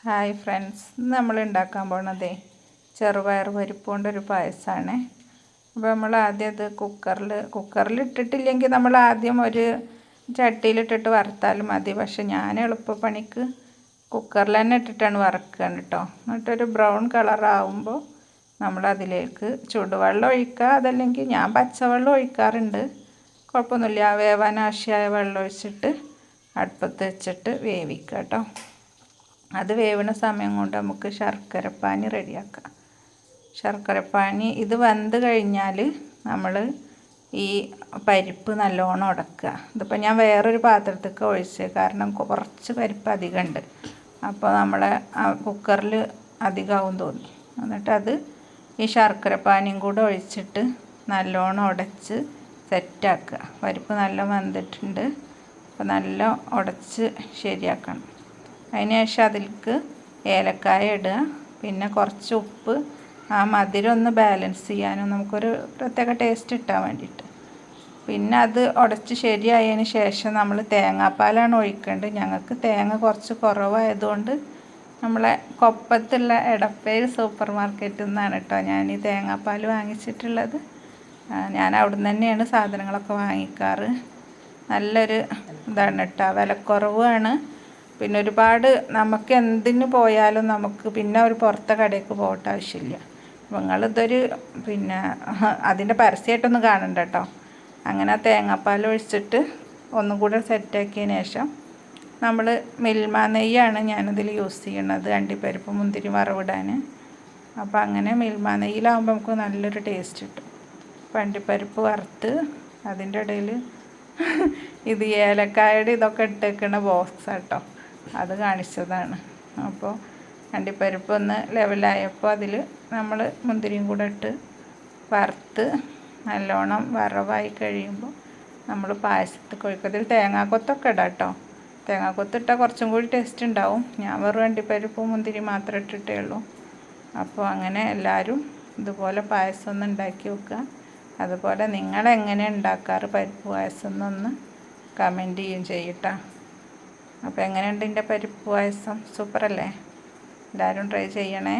Hi friends, ഇന്ന് നമ്മൾ ഉണ്ടാക്കാൻ പോണതേ ചെറുപയർ പരിപ്പ് കൊണ്ടൊരു പായസമാണ്. അപ്പോൾ നമ്മൾ ആദ്യം അത് കുക്കറിൽ ഇട്ടിട്ടില്ലെങ്കിൽ നമ്മൾ ആദ്യം ഒരു ചട്ടിയിലിട്ടിട്ട് വറുത്താലും മതി. പക്ഷെ ഞാൻ എളുപ്പപ്പണിക്ക് കുക്കറിൽ തന്നെ ഇട്ടിട്ടാണ് വറുക്കുകയാണ് കേട്ടോ. എന്നിട്ടൊരു ബ്രൗൺ കളറാകുമ്പോൾ നമ്മളതിലേക്ക് ചൂടുവെള്ളം ഒഴിക്കുക. അതല്ലെങ്കിൽ ഞാൻ പച്ചവെള്ളം ഒഴിക്കാറുണ്ട്, കുഴപ്പമൊന്നുമില്ല. വേവാൻ ആവശ്യമായ വെള്ളം ഒഴിച്ചിട്ട് അടുപ്പത്ത് വെച്ചിട്ട് വേവിക്കുക കേട്ടോ. അത് വേവുന്ന സമയം കൊണ്ട് നമുക്ക് ശർക്കരപ്പാനി റെഡിയാക്കാം. ശർക്കരപ്പാനി ഇത് വെന്ത് കഴിഞ്ഞാൽ നമ്മൾ ഈ പരിപ്പ് നല്ലോണം ഉടക്കുക. ഇതിപ്പോൾ ഞാൻ വേറൊരു പാത്രത്തേക്ക് ഒഴിച്ച്, കാരണം കുറച്ച് പരിപ്പ് അധികമുണ്ട്. അപ്പോൾ നമ്മളെ കുക്കറിൽ അധികമാവും തോന്നി. എന്നിട്ടത് ഈ ശർക്കരപ്പാനിയും കൂടെ ഒഴിച്ചിട്ട് നല്ലോണം ഉടച്ച് സെറ്റാക്കുക. പരിപ്പ് നല്ല വെന്തിട്ടുണ്ട്, അപ്പോൾ നല്ല ഉടച്ച് ശരിയാക്കണം. അതിന് ശേഷം അതിലേക്ക് ഏലക്കായ ഇടുക, പിന്നെ കുറച്ച് ഉപ്പ്, ആ മധുരം ഒന്ന് ബാലൻസ് ചെയ്യാനും നമുക്കൊരു പ്രത്യേക ടേസ്റ്റ് കിട്ടാൻ വേണ്ടിയിട്ട്. പിന്നെ അത് ഉടച്ച് ശരിയായതിന് ശേഷം നമ്മൾ തേങ്ങാപ്പാലാണ് ഒഴിക്കേണ്ടത്. ഞങ്ങൾക്ക് തേങ്ങ കുറച്ച് കുറവായതുകൊണ്ട് നമ്മളെ കൊപ്പത്തുള്ള എടപ്പേര് സൂപ്പർ മാർക്കറ്റിൽ നിന്നാണ് കേട്ടോ ഞാൻ ഈ തേങ്ങാപ്പാൽ വാങ്ങിച്ചിട്ടുള്ളത്. ഞാൻ അവിടെ നിന്ന് തന്നെയാണ് സാധനങ്ങളൊക്കെ വാങ്ങിക്കാറ്. നല്ലൊരു ഇതാണ് കേട്ടോ, വിലക്കുറവാണ്. പിന്നെ ഒരുപാട് നമുക്ക് എന്തിന് പോയാലും നമുക്ക് പിന്നെ ഒരു പുറത്തെ കടയ്ക്ക് പോകേണ്ട ആവശ്യമില്ല. അപ്പോൾ നിങ്ങളിതൊരു പിന്നെ അതിൻ്റെ പരസ്യമായിട്ടൊന്നും കാണണ്ട കേട്ടോ. അങ്ങനെ തേങ്ങാപ്പാൽ ഒഴിച്ചിട്ട് ഒന്നും കൂടെ സെറ്റാക്കിയതിന് ശേഷം നമ്മൾ മിൽമ നെയ്യാണ് ഞാനിതിൽ യൂസ് ചെയ്യണത്, അണ്ടിപ്പരിപ്പ് മുന്തിരി വറവിടാൻ. അപ്പോൾ അങ്ങനെ മിൽമ നെയ്യിലാകുമ്പോൾ നമുക്ക് നല്ലൊരു ടേസ്റ്റ് കിട്ടും. അപ്പോൾ അണ്ടിപ്പരിപ്പ് വറുത്ത് അതിൻ്റെ ഇടയിൽ ഇത് ഏലക്കായുടെ ഇതൊക്കെ ഇട്ടേക്കുന്ന ബോക്സ് കേട്ടോ, അത് കാണിച്ചതാണ്. അപ്പോൾ അണ്ടിപ്പരിപ്പ് ഒന്ന് ലെവലായപ്പോൾ അതിൽ നമ്മൾ മുന്തിരിയും കൂടെ ഇട്ട് വറുത്ത് നല്ലോണം വറവായി കഴിയുമ്പോൾ നമ്മൾ പായസത്തിൽ കൊഴുക്കത്തിൽ തേങ്ങാക്കൊത്തൊക്കെ ഇടാം കേട്ടോ. തേങ്ങാക്കൊത്തിട്ടാൽ കുറച്ചും കൂടി ടേസ്റ്റ് ഉണ്ടാവും. ഞാൻ വെറും അണ്ടിപ്പരിപ്പും മുന്തിരി മാത്രമേ ഇട്ടിട്ടേ ഉള്ളൂ. അപ്പോൾ അങ്ങനെ എല്ലാവരും ഇതുപോലെ പായസം ഒന്ന് ഉണ്ടാക്കി വെക്കുക. അതുപോലെ നിങ്ങളെങ്ങനെ ഉണ്ടാക്കാറ് പരിപ്പ് പായസം എന്നൊന്ന് കമൻറ്റ് ചെയ്യും ചെയ്യട്ടോ. അപ്പോൾ എങ്ങനെയുണ്ട് എൻ്റെ പരിപ്പ് പായസം? സൂപ്പറല്ലേ? എല്ലാവരും ട്രൈ ചെയ്യണേ.